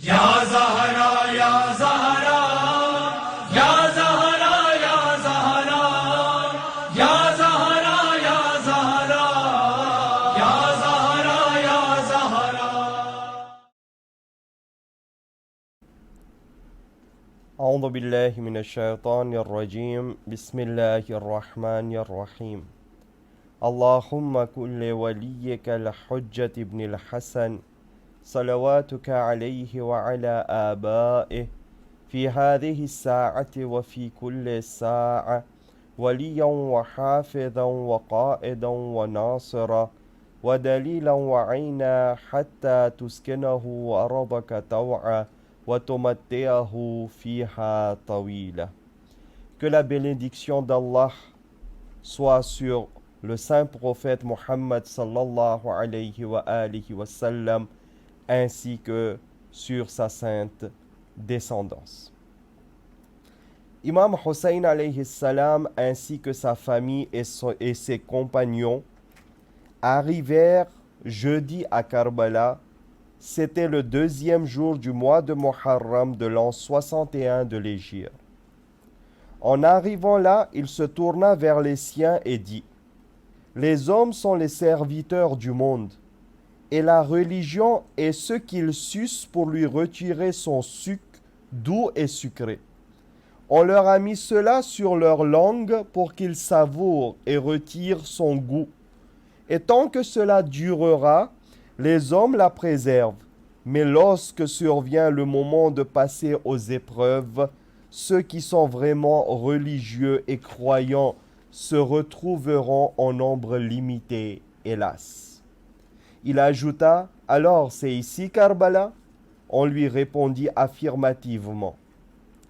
Ya Zahra, Ya Zahra, Ya Zahra, Ya Zahra, Ya Zahra, Ya Zahra, Ya Zahra, Ya Zahra. أعوذ بالله من الشيطان الرجيم بسم الله الرحمن الرحيم اللهم كن لوليك الحجة بن الحسن صلواتك عليه وعلى آبائه في هذه الساعة وفي كل ساعة وليا وحافظا وقائدا وناصرا ودليلا وعينا حتى تسكنه أرضك طوعا وتمتعه فيها طويلا. Que la bénédiction d'Allah soit sur le saint prophète Mohammed sallallahu alayhi wa sallam ainsi que sur sa sainte descendance. Imam Hussein alayhi salam ainsi que sa famille et ses compagnons arrivèrent jeudi à Karbala. C'était le deuxième jour du mois de Muharram de l'an 61 de l'Hégire. En arrivant là, il se tourna vers les siens et dit : Les hommes sont les serviteurs du monde, et la religion est ce qu'ils sucent pour lui retirer son suc doux et sucré. On leur a mis cela sur leur langue pour qu'ils savourent et retirent son goût. Et tant que cela durera, les hommes la préservent. Mais lorsque survient le moment de passer aux épreuves, ceux qui sont vraiment religieux et croyants se retrouveront en nombre limité, hélas. Il ajouta : Alors, c'est ici Karbala ? On lui répondit affirmativement.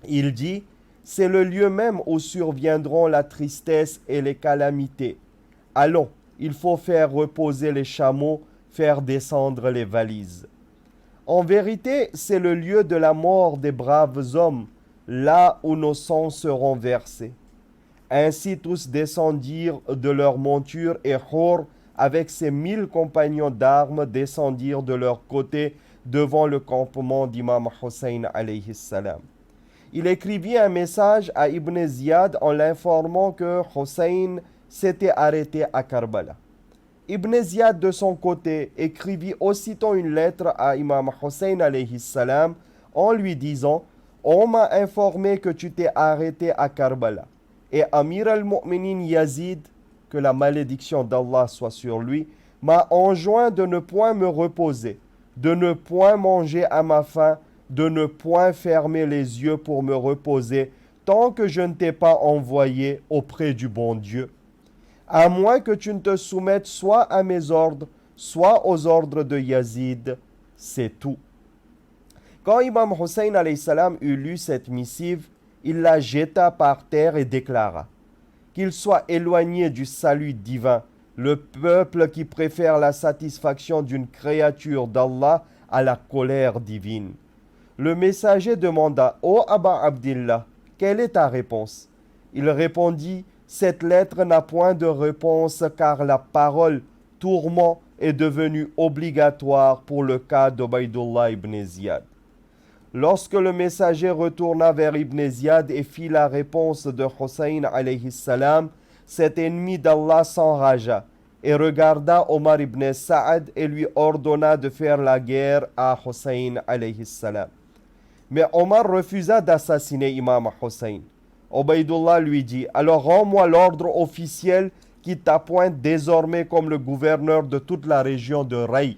Il dit : C'est le lieu même où surviendront la tristesse et les calamités. Allons, il faut faire reposer les chameaux, faire descendre les valises. En vérité, c'est le lieu de la mort des braves hommes, là où nos sangs seront versés. Ainsi tous descendirent de leurs montures et Hur, avec ses 1000 compagnons d'armes, descendirent de leur côté devant le campement d'Imam Hussein alayhi salam. Il écrivit un message à Ibn Ziyad en l'informant que Hussein s'était arrêté à Karbala. Ibn Ziyad de son côté écrivit aussitôt une lettre à Imam Hussein alayhi salam en lui disant : On m'a informé que tu t'es arrêté à Karbala. Et Amir al-Mu'minin Yazid, que la malédiction d'Allah soit sur lui, m'a enjoint de ne point me reposer, de ne point manger à ma faim, de ne point fermer les yeux pour me reposer, tant que je ne t'ai pas envoyé auprès du bon Dieu. À moins que tu ne te soumettes soit à mes ordres, soit aux ordres de Yazid, c'est tout. Quand Imam Hussein alayhi salam eut lu cette missive, il la jeta par terre et déclara : Qu'il soit éloigné du salut divin, le peuple qui préfère la satisfaction d'une créature d'Allah à la colère divine. Le messager demanda : Ô Aba Abdillah, quelle est ta réponse ? Il répondit : Cette lettre n'a point de réponse car la parole tourment est devenue obligatoire pour le cas d'Ubaydullah ibn Ziyad. Lorsque le messager retourna vers Ibn Ziyad et fit la réponse de Hussein alayhi salam, cet ennemi d'Allah s'enragea et regarda Omar ibn Saad et lui ordonna de faire la guerre à Hussein alayhi salam. Mais Omar refusa d'assassiner Imam Hussein. Ubaydullah lui dit : Alors rends-moi l'ordre officiel qui t'appointe désormais comme le gouverneur de toute la région de Ray.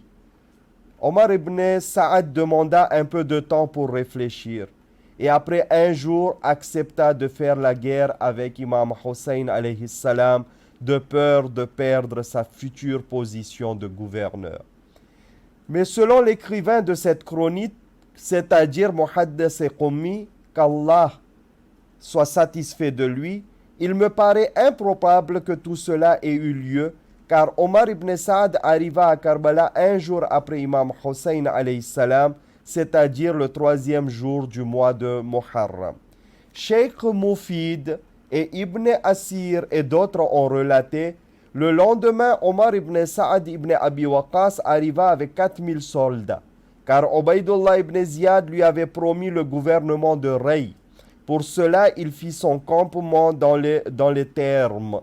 Omar ibn Saad demanda un peu de temps pour réfléchir et après un jour accepta de faire la guerre avec Imam Hussein alayhi salam de peur de perdre sa future position de gouverneur. Mais selon l'écrivain de cette chronique, c'est-à-dire Muhaddas et Qummi, qu'Allah soit satisfait de lui, il me paraît improbable que tout cela ait eu lieu, car Omar ibn Saad arriva à Karbala un jour après Imam Hussein alayhi salam, c'est-à-dire le 3e jour du mois de Muharram. Sheikh Mufid et Ibn Asir et d'autres ont relaté: Le lendemain, Omar ibn Saad ibn Abi Waqas arriva avec 4000 soldats. car Ubaydullah ibn Ziyad lui avait promis le gouvernement de Rey. Pour cela, il fit son campement dans les termes.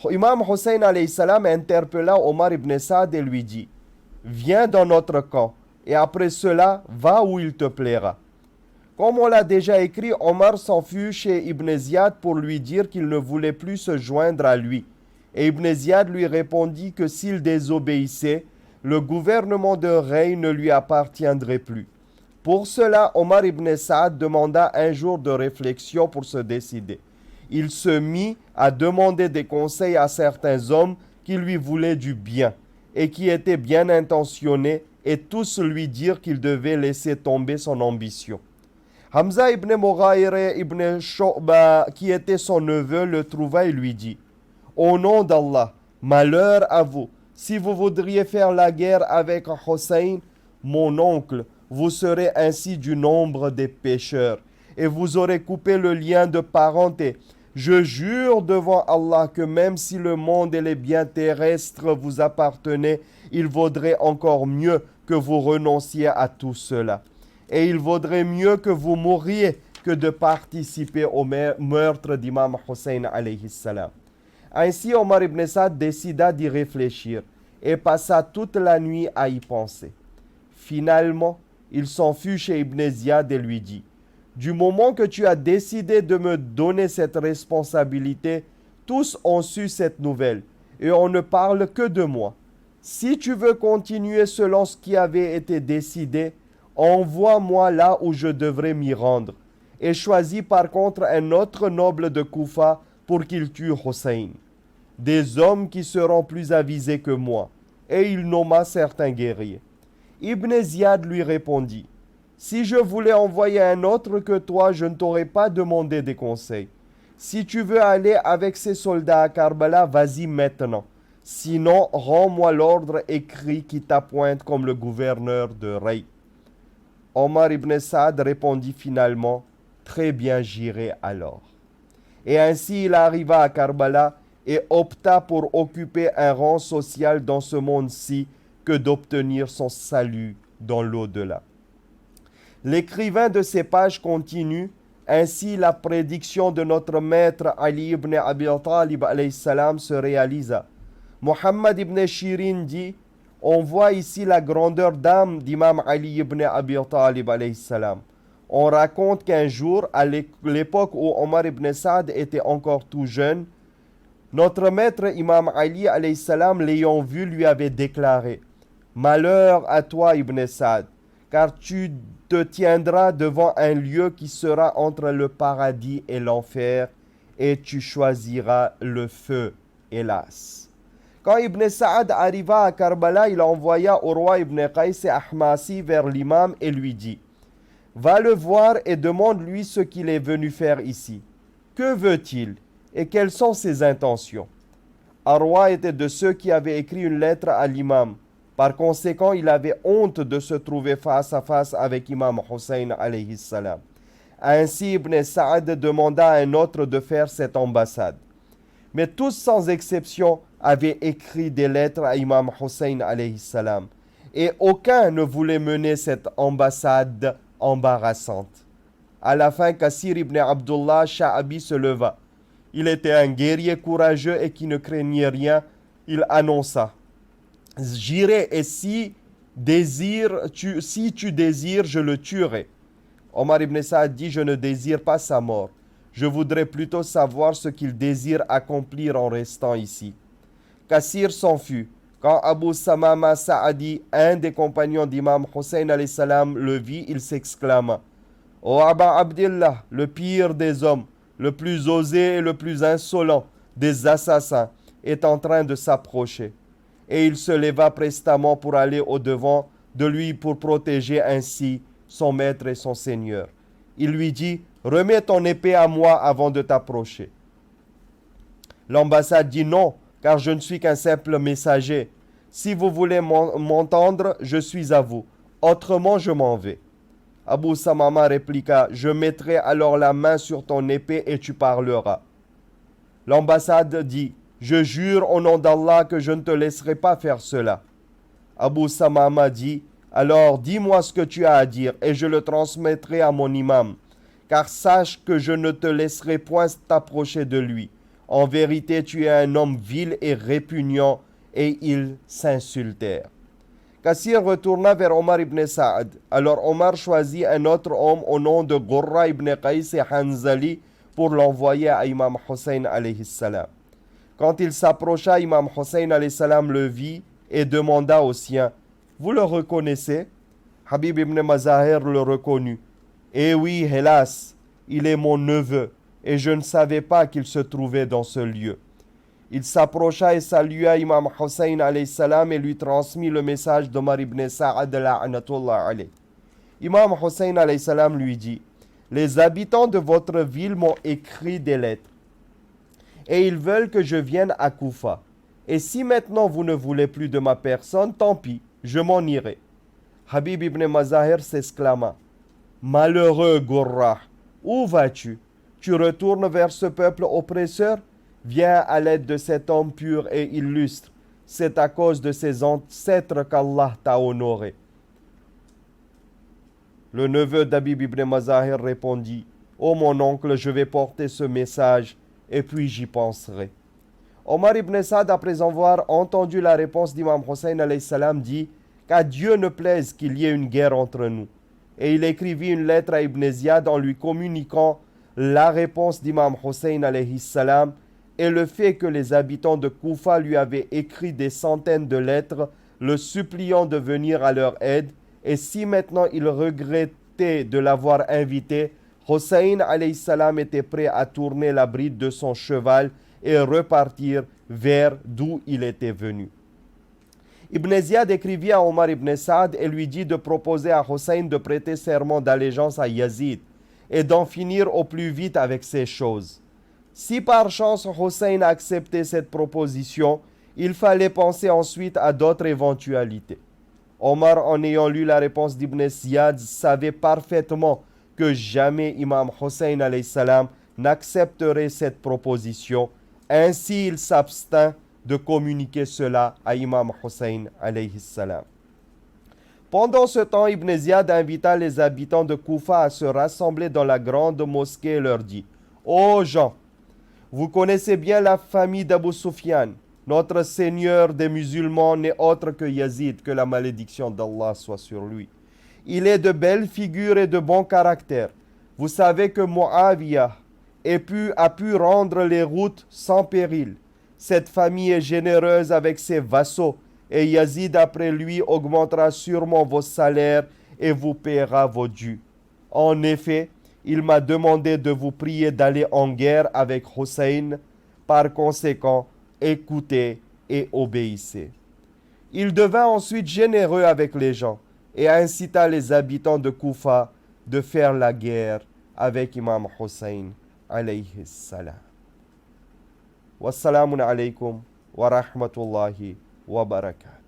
Imam Hussein alayhi salam interpella Omar ibn Saad et lui dit: Viens dans notre camp, et après cela, va où il te plaira. Comme on l'a déjà écrit, Omar s'enfuit chez Ibn Ziyad pour lui dire qu'il ne voulait plus se joindre à lui. Et Ibn Ziyad lui répondit que s'il désobéissait, le gouvernement de Rey ne lui appartiendrait plus. Pour cela, Omar ibn Saad demanda un jour de réflexion pour se décider. Il se mit à demander des conseils à certains hommes qui lui voulaient du bien et qui étaient bien intentionnés, et tous lui dirent qu'il devait laisser tomber son ambition. Hamza ibn Mughayr ibn Shu'ba, qui était son neveu, le trouva et lui dit: Au nom d'Allah, malheur à vous, si vous voudriez faire la guerre avec Hussein, mon oncle, vous serez ainsi du nombre des pécheurs, et vous aurez coupé le lien de parenté. Je jure devant Allah que même si le monde et les biens terrestres vous appartenaient, il vaudrait encore mieux que vous renonciez à tout cela. Et il vaudrait mieux que vous mouriez que de participer au meurtre d'Imam Hussein alayhi salam. Ainsi, Omar ibn Saad décida d'y réfléchir et passa toute la nuit à y penser. Finalement, il s'enfuit chez Ibn Ziyad et lui dit: Du moment que tu as décidé de me donner cette responsabilité, tous ont su cette nouvelle et on ne parle que de moi. Si tu veux continuer selon ce qui avait été décidé, envoie-moi là où je devrais m'y rendre, et choisis par contre un autre noble de Koufa pour qu'il tue Hussein. Des hommes qui seront plus avisés que moi. Et il nomma certains guerriers. Ibn Ziyad lui répondit: Si je voulais envoyer un autre que toi, je ne t'aurais pas demandé des conseils. Si tu veux aller avec ces soldats à Karbala, vas-y maintenant. Sinon, rends-moi l'ordre écrit qui t'appointe comme le gouverneur de Rey. Omar ibn Saad répondit finalement: Très bien, j'irai alors. Et ainsi il arriva à Karbala et opta pour occuper un rang social dans ce monde-ci que d'obtenir son salut dans l'au-delà. L'écrivain de ces pages continue: Ainsi la prédiction de notre maître Ali ibn Abi Talib alayhi salam se réalisa. Muhammad ibn Shirin dit: On voit ici la grandeur d'âme d'Imam Ali ibn Abi Talib alayhi salam. On raconte qu'un jour, à l'époque où Omar ibn Saad était encore tout jeune, notre maître Imam Ali alayhi salam, l'ayant vu, lui avait déclaré: Malheur à toi Ibn Saad, car tu te tiendras devant un lieu qui sera entre le paradis et l'enfer, et tu choisiras le feu, hélas. Quand Ibn Saad arriva à Karbala, il envoya au roi Ibn Qais et Ahmasi vers l'imam et lui dit: Va le voir et demande-lui ce qu'il est venu faire ici. Que veut-il et quelles sont ses intentions? Arwa était de ceux qui avaient écrit une lettre à l'imam. Par conséquent, il avait honte de se trouver face à face avec Imam Hussein alayhi salam. Ainsi, Ibn Saad demanda à un autre de faire cette ambassade. Mais tous sans exception avaient écrit des lettres à Imam Hussein alayhi salam. Et aucun ne voulait mener cette ambassade embarrassante. À la fin, Kassir ibn Abdullah Sha'abi se leva. Il était un guerrier courageux et qui ne craignait rien. Il annonça: J'irai et si tu désires, je le tuerai. Omar ibn Saad dit: Je ne désire pas sa mort. Je voudrais plutôt savoir ce qu'il désire accomplir en restant ici. Kassir s'enfuit. Quand Abu Samama Sa'adi, un des compagnons d'Imam Hussein alayhi salam, le vit, il s'exclama: Ô Aba Abdillah, le pire des hommes, le plus osé et le plus insolent des assassins, est en train de s'approcher. Et il se leva prestement pour aller au-devant de lui pour protéger ainsi son maître et son seigneur. Il lui dit: Remets ton épée à moi avant de t'approcher. L'ambassade dit: Non, car je ne suis qu'un simple messager. Si vous voulez m'entendre, je suis à vous. Autrement, je m'en vais. Abu Samama répliqua: Je mettrai alors la main sur ton épée et tu parleras. L'ambassade dit: Je jure au nom d'Allah que je ne te laisserai pas faire cela. Abu Samama dit: Alors dis-moi ce que tu as à dire et je le transmettrai à mon imam. Car sache que je ne te laisserai point t'approcher de lui. En vérité, tu es un homme vil et répugnant. Et ils s'insultèrent. Kassir retourna vers Omar ibn Saad. Alors Omar choisit un autre homme au nom de Ghurra ibn Qais et Hanzali pour l'envoyer à Imam Hussein alayhi salam. Quand il s'approcha, Imam Hussein alayhi salam le vit et demanda aux siens, « Vous le reconnaissez ?» Habib ibn Mazahir le reconnut. « Eh oui, hélas, il est mon neveu et je ne savais pas qu'il se trouvait dans ce lieu. » Il s'approcha et salua Imam Hussein alayhi salam et lui transmit le message d'Omar ibn Sa'ad la'anatullah alayh. Imam Hussein alayhi salam lui dit, « Les habitants de votre ville m'ont écrit des lettres et ils veulent que je vienne à Koufa. Et si maintenant vous ne voulez plus de ma personne, tant pis, je m'en irai. » Habib ibn Mazahir s'exclama, « Malheureux Ghurra, où vas-tu? Tu retournes vers ce peuple oppresseur? Viens à l'aide de cet homme pur et illustre. C'est à cause de ses ancêtres qu'Allah t'a honoré. » Le neveu d'Habib ibn Mazahir répondit, « Ô mon oncle, je vais porter ce message et puis j'y penserai. » Omar ibn Saad, après avoir entendu la réponse d'Imam Hussein alayhi salam, dit, « Qu'à Dieu ne plaise qu'il y ait une guerre entre nous. » Et il écrivit une lettre à Ibn Ziyad en lui communiquant la réponse d'Imam Hussein alayhi salam et le fait que les habitants de Koufa lui avaient écrit des centaines de lettres le suppliant de venir à leur aide, et si maintenant il regrettait de l'avoir invité, Hussein alayhi salam était prêt à tourner la bride de son cheval et repartir vers d'où il était venu. Ibn Ziyad écrivit à Omar ibn Saad et lui dit de proposer à Hussein de prêter serment d'allégeance à Yazid et d'en finir au plus vite avec ces choses. Si par chance Hussein acceptait cette proposition, il fallait penser ensuite à d'autres éventualités. Omar, en ayant lu la réponse d'Ibn Ziyad, savait parfaitement que jamais Imam Hussein alayhi salam n'accepterait cette proposition. Ainsi, il s'abstint de communiquer cela à Imam Hussein alayhi salam. Pendant ce temps, Ibn Ziyad invita les habitants de Koufa à se rassembler dans la grande mosquée et leur dit, « Ô gens, vous connaissez bien la famille d'Abu Sufyan. Notre seigneur des musulmans n'est autre que Yazid, que la malédiction d'Allah soit sur lui. Il est de belle figure et de bon caractère. Vous savez que Muawiyah a pu rendre les routes sans péril. Cette famille est généreuse avec ses vassaux, et Yazid après lui augmentera sûrement vos salaires et vous paiera vos dus. En effet, il m'a demandé de vous prier d'aller en guerre avec Hussein. Par conséquent, écoutez et obéissez. » Il devint ensuite généreux avec les gens et incita les habitants de Koufa de faire la guerre avec Imam Hussein alayhi salam. Wassalamun alaykum wa rahmatullahi wa barakatuh.